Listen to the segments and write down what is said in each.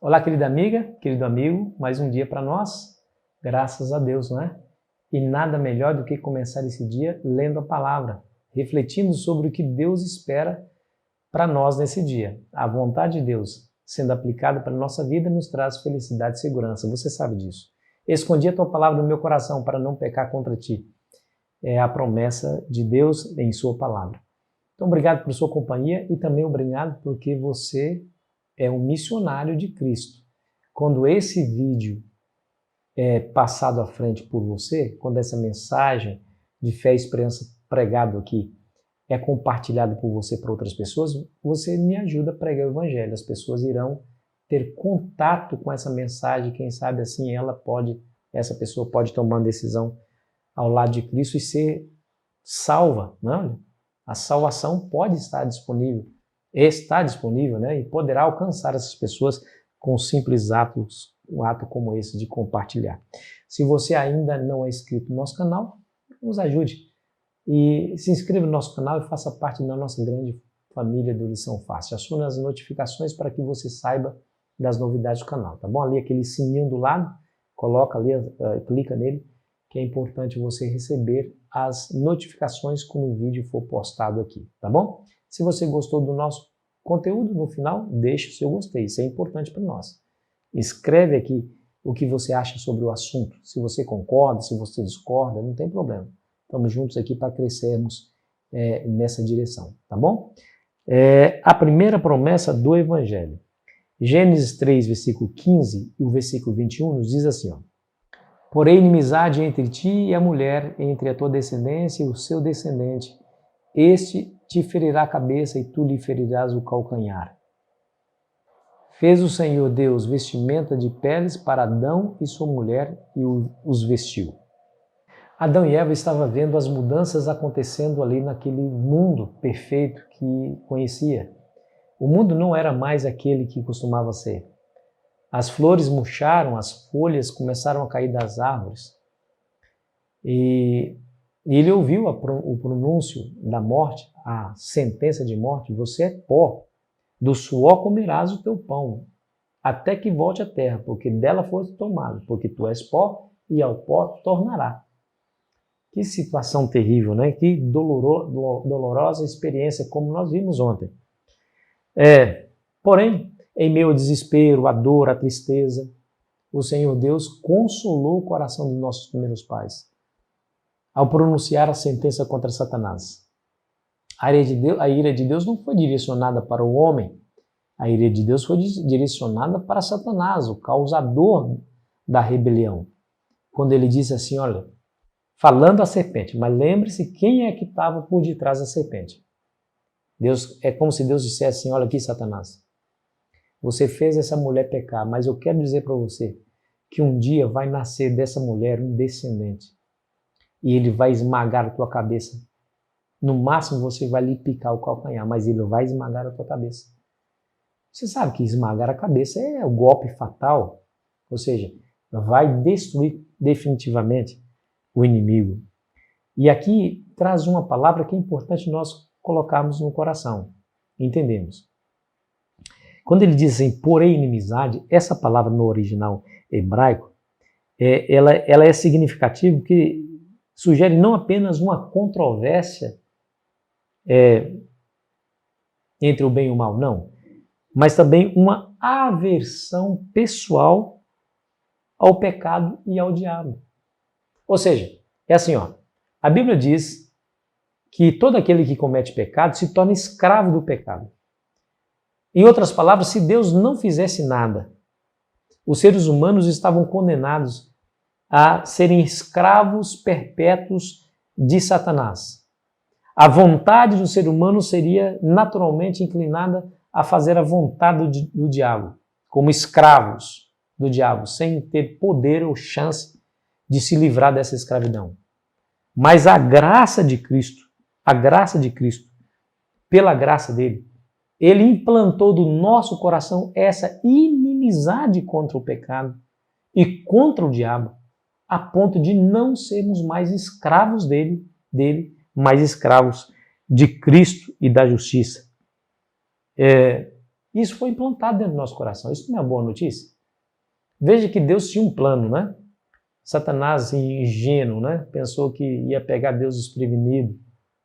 Olá, querida amiga, querido amigo, mais um dia para nós, graças a Deus, não é? E nada melhor do que começar esse dia lendo a palavra, refletindo sobre o que Deus espera para nós nesse dia. A vontade de Deus sendo aplicada para a nossa vida nos traz felicidade e segurança, você sabe disso. Escondi a tua palavra no meu coração para não pecar contra ti. É a promessa de Deus em sua palavra. Então, obrigado por sua companhia e também obrigado porque você é um missionário de Cristo. Quando esse vídeo é passado à frente por você, quando essa mensagem de fé e esperança pregado aqui é compartilhado por você para outras pessoas, você me ajuda a pregar o evangelho. As pessoas irão ter contato com essa mensagem, quem sabe assim essa pessoa pode tomar uma decisão ao lado de Cristo e ser salva, não? A salvação pode estar disponível, está disponível, né? E poderá alcançar essas pessoas com simples atos, um ato como esse de compartilhar. Se você ainda não é inscrito no nosso canal, nos ajude e se inscreva no nosso canal e faça parte da nossa grande família do Lição Fácil. Acione as notificações para que você saiba das novidades do canal, tá bom? Ali aquele sininho do lado, coloca ali, clica nele, que é importante você receber as notificações quando o vídeo for postado aqui, tá bom? Se você gostou do nosso conteúdo, no final, deixe o seu gostei, isso é importante para nós. Escreve aqui o que você acha sobre o assunto, se você concorda, se você discorda, não tem problema. Estamos juntos aqui para crescermos nessa direção, tá bom? A primeira promessa do Evangelho. Gênesis 3, versículo 15 e o versículo 21 nos diz assim, ó: porém, inimizade entre ti e a mulher, entre a tua descendência e o seu descendente. Este te ferirá a cabeça e tu lhe ferirás o calcanhar. Fez o Senhor Deus vestimenta de peles para Adão e sua mulher e os vestiu. Adão e Eva estavam vendo as mudanças acontecendo ali naquele mundo perfeito que conhecia. O mundo não era mais aquele que costumava ser. As flores murcharam, as folhas começaram a cair das árvores. E ele ouviu o pronúncio da morte, a sentença de morte: você é pó, do suor comerás o teu pão, até que volte à terra, porque dela foste tomado, porque tu és pó e ao pó tornará. Que situação terrível, né? Que dolorosa experiência, como nós vimos ontem. Porém, em meio ao desespero, à dor, à tristeza, o Senhor Deus consolou o coração dos nossos primeiros pais ao pronunciar a sentença contra Satanás. A ira de Deus não foi direcionada para o homem, a ira de Deus foi direcionada para Satanás, o causador da rebelião. Quando ele disse assim, olha, falando à serpente, mas lembre-se quem é que estava por detrás da serpente. Deus, é como se Deus dissesse assim, olha aqui, Satanás, você fez essa mulher pecar, mas eu quero dizer para você que um dia vai nascer dessa mulher um descendente e ele vai esmagar a tua cabeça. No máximo você vai lhe picar o calcanhar, mas ele vai esmagar a tua cabeça. Você sabe que esmagar a cabeça é o golpe fatal, ou seja, vai destruir definitivamente o inimigo. E aqui traz uma palavra que é importante nós colocarmos no coração, entendemos. Quando ele diz assim, porém inimizade, essa palavra no original hebraico, ela é significativa porque sugere não apenas uma controvérsia entre o bem e o mal, não, mas também uma aversão pessoal ao pecado e ao diabo. Ou seja, é assim, ó, a Bíblia diz que todo aquele que comete pecado se torna escravo do pecado. Em outras palavras, se Deus não fizesse nada, os seres humanos estavam condenados a serem escravos perpétuos de Satanás. A vontade do ser humano seria naturalmente inclinada a fazer a vontade do diabo, como escravos do diabo, sem ter poder ou chance de se livrar dessa escravidão. Mas a graça de Cristo, pela graça dele, ele implantou do nosso coração essa inimizade contra o pecado e contra o diabo, a ponto de não sermos mais escravos dele, mas escravos de Cristo e da justiça. Isso foi implantado dentro do nosso coração. Isso não é uma boa notícia? Veja que Deus tinha um plano, né? Satanás, ingênuo, né? Pensou que ia pegar Deus desprevenido,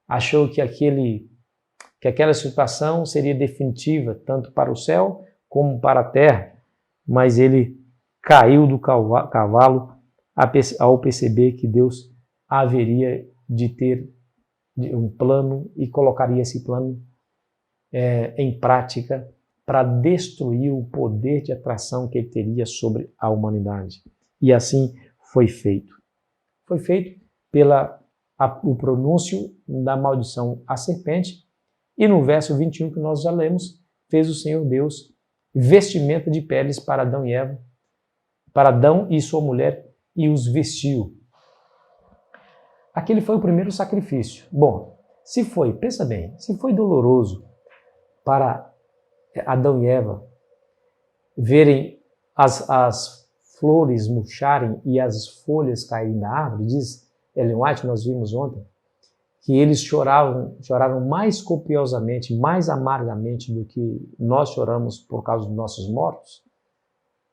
achou que aquela situação seria definitiva, tanto para o céu como para a terra, mas ele caiu do cavalo ao perceber que Deus haveria de ter um plano e colocaria esse plano em prática para destruir o poder de atração que ele teria sobre a humanidade. E assim foi feito. Foi feito o pronúncio da maldição à serpente, e no verso 21 que nós já lemos, fez o Senhor Deus vestimenta de peles para Adão e Eva, para Adão e sua mulher, e os vestiu. Aquele foi o primeiro sacrifício. Bom, pensa bem, se foi doloroso para Adão e Eva verem as flores murcharem e as folhas caírem da árvore, diz Ellen White, nós vimos ontem, que eles choraram mais copiosamente, mais amargamente do que nós choramos por causa dos nossos mortos,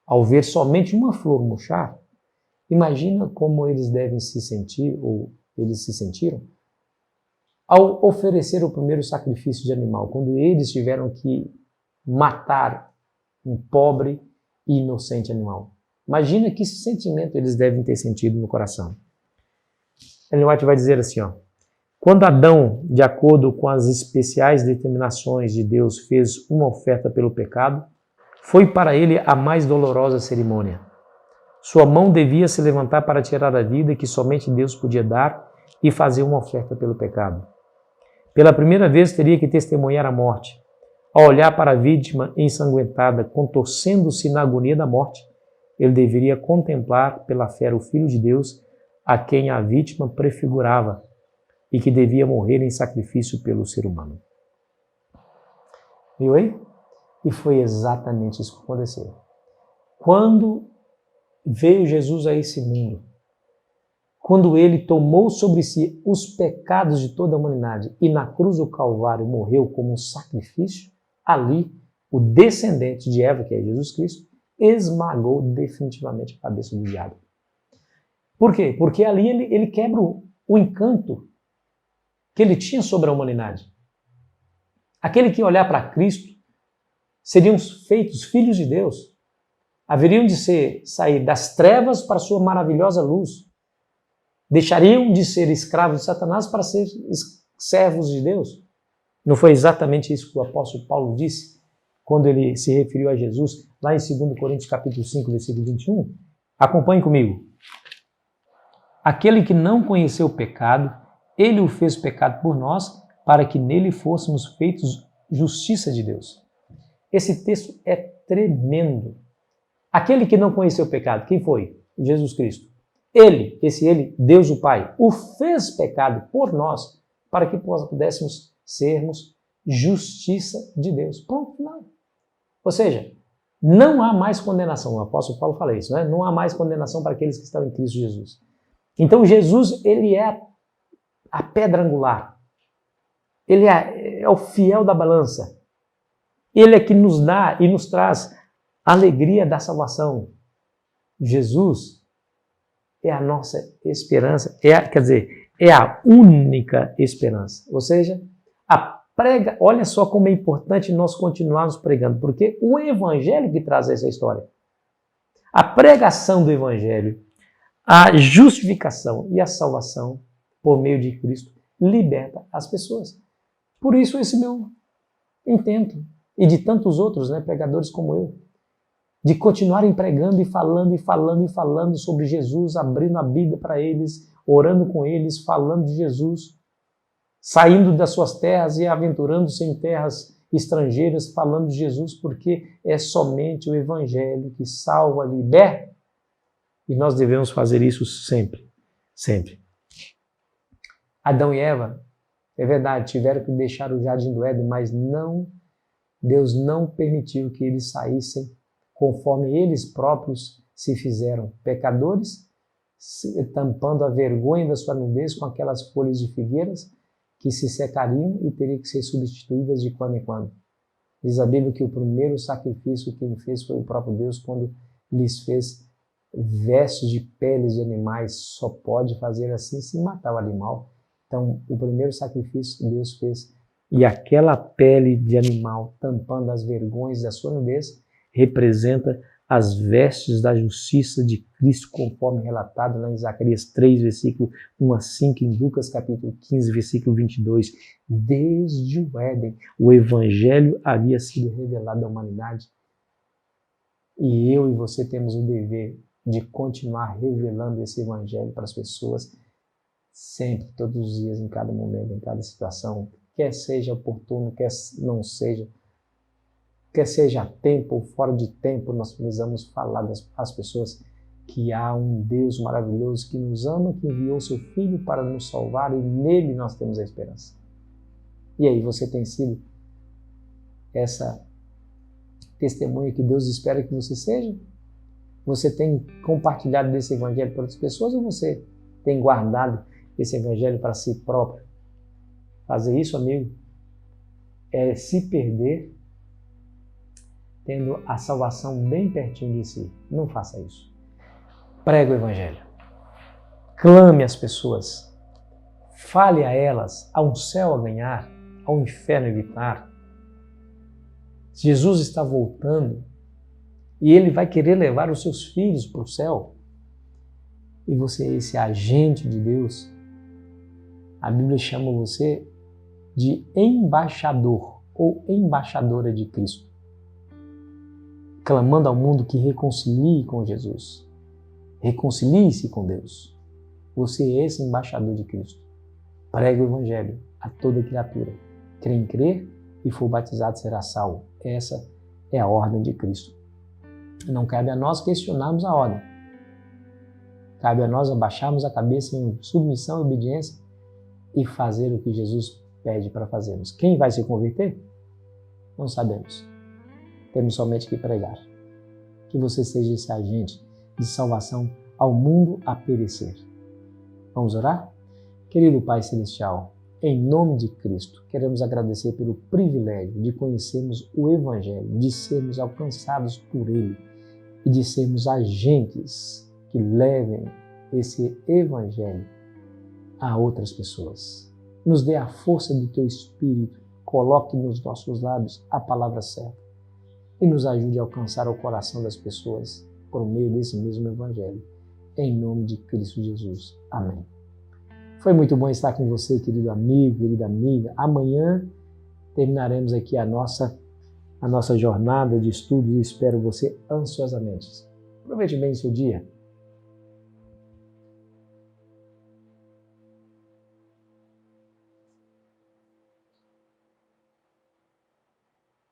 ao ver somente uma flor murchar. Imagina como eles devem se sentir, ou eles se sentiram, ao oferecer o primeiro sacrifício de animal, quando eles tiveram que matar um pobre e inocente animal. Imagina que sentimento eles devem ter sentido no coração. Ellen White vai dizer assim, quando Adão, de acordo com as especiais determinações de Deus, fez uma oferta pelo pecado, foi para ele a mais dolorosa cerimônia. Sua mão devia se levantar para tirar a vida que somente Deus podia dar e fazer uma oferta pelo pecado. Pela primeira vez teria que testemunhar a morte. Ao olhar para a vítima ensanguentada, contorcendo-se na agonia da morte, ele deveria contemplar pela fé o Filho de Deus, a quem a vítima prefigurava e que devia morrer em sacrifício pelo ser humano. Viu aí? E foi exatamente isso que aconteceu. Quando veio Jesus a esse mundo, quando ele tomou sobre si os pecados de toda a humanidade e na cruz do Calvário morreu como um sacrifício, ali o descendente de Eva, que é Jesus Cristo, esmagou definitivamente a cabeça do diabo. Por quê? Porque ali ele quebra o encanto que ele tinha sobre a humanidade. Aquele que olhar para Cristo seriam feitos filhos de Deus. Haveriam de sair das trevas para a sua maravilhosa luz. Deixariam de ser escravos de Satanás para ser servos de Deus. Não foi exatamente isso que o apóstolo Paulo disse quando ele se referiu a Jesus lá em 2 Coríntios capítulo 5, versículo 21? Acompanhe comigo. Aquele que não conheceu o pecado, ele o fez pecado por nós, para que nele fôssemos feitos justiça de Deus. Esse texto é tremendo. Aquele que não conheceu o pecado, quem foi? Jesus Cristo. Ele, Deus o Pai, o fez pecado por nós, para que pudéssemos sermos justiça de Deus. Pronto, não. Ou seja, não há mais condenação. O apóstolo Paulo fala isso, né? Não há mais condenação para aqueles que estão em Cristo Jesus. Então Jesus, ele é a pedra angular. Ele é o fiel da balança. Ele é que nos dá e nos traz a alegria da salvação. Jesus é a nossa esperança, é a única esperança. Ou seja, olha só como é importante nós continuarmos pregando, porque o Evangelho que traz essa história. A pregação do Evangelho, a justificação e a salvação por meio de Cristo liberta as pessoas. Por isso esse meu intento, e de tantos outros, né, pregadores como eu, de continuarem pregando e falando sobre Jesus, abrindo a Bíblia para eles, orando com eles, falando de Jesus, saindo das suas terras e aventurando-se em terras estrangeiras, falando de Jesus, porque é somente o Evangelho que salva, liberta, e nós devemos fazer isso sempre, sempre. Adão e Eva, é verdade, tiveram que deixar o jardim do Éden, mas Deus não permitiu que eles saíssem conforme eles próprios se fizeram pecadores, tampando a vergonha da sua nudez com aquelas folhas de figueiras que se secariam e teriam que ser substituídas de quando em quando. Diz a Bíblia que o primeiro sacrifício quem fez foi o próprio Deus quando lhes fez vestes de peles de animais. Só pode fazer assim se matar o animal. Então, o primeiro sacrifício que Deus fez, e aquela pele de animal tampando as vergonhas da sua nudez, representa as vestes da justiça de Cristo, conforme relatado lá em Zacarias 3, versículo 1 a 5, em Lucas capítulo 15, versículo 22. Desde o Éden, o Evangelho havia sido revelado à humanidade. E eu e você temos o dever de continuar revelando esse Evangelho para as pessoas, sempre, todos os dias, em cada momento, em cada situação, quer seja oportuno, quer não seja, quer seja a tempo ou fora de tempo, nós precisamos falar às pessoas que há um Deus maravilhoso que nos ama, que enviou seu Filho para nos salvar, e nele nós temos a esperança. E aí, você tem sido essa testemunha que Deus espera que você seja? Você tem compartilhado desse Evangelho para outras pessoas, ou você tem guardado esse Evangelho para si próprio? Fazer isso, amigo, é se perder tendo a salvação bem pertinho de si. Não faça isso. Pregue o Evangelho. Clame às pessoas. Fale a elas. Há um céu a ganhar, há um inferno a evitar. Jesus está voltando e Ele vai querer levar os seus filhos para o céu. E você é esse agente de Deus. A Bíblia chama você de embaixador ou embaixadora de Cristo, clamando ao mundo que reconcilie com Jesus. Reconcilie-se com Deus. Você é esse embaixador de Cristo. Pregue o Evangelho a toda criatura. Crê em crer e for batizado será salvo. Essa é a ordem de Cristo. Não cabe a nós questionarmos a ordem. Cabe a nós abaixarmos a cabeça em submissão e obediência e fazer o que Jesus pede para fazermos. Quem vai se converter? Não sabemos. Temos somente que pregar. Que você seja esse agente de salvação ao mundo a perecer. Vamos orar? Querido Pai Celestial, em nome de Cristo, queremos agradecer pelo privilégio de conhecermos o Evangelho, de sermos alcançados por Ele e de sermos agentes que levem esse Evangelho a outras pessoas. Nos dê a força do Teu Espírito, coloque nos nossos lábios a palavra certa e nos ajude a alcançar o coração das pessoas por meio desse mesmo Evangelho. Em nome de Cristo Jesus. Amém. Foi muito bom estar com você, querido amigo, querida amiga. Amanhã terminaremos aqui a nossa jornada de estudos e espero você ansiosamente. Aproveite bem o seu dia.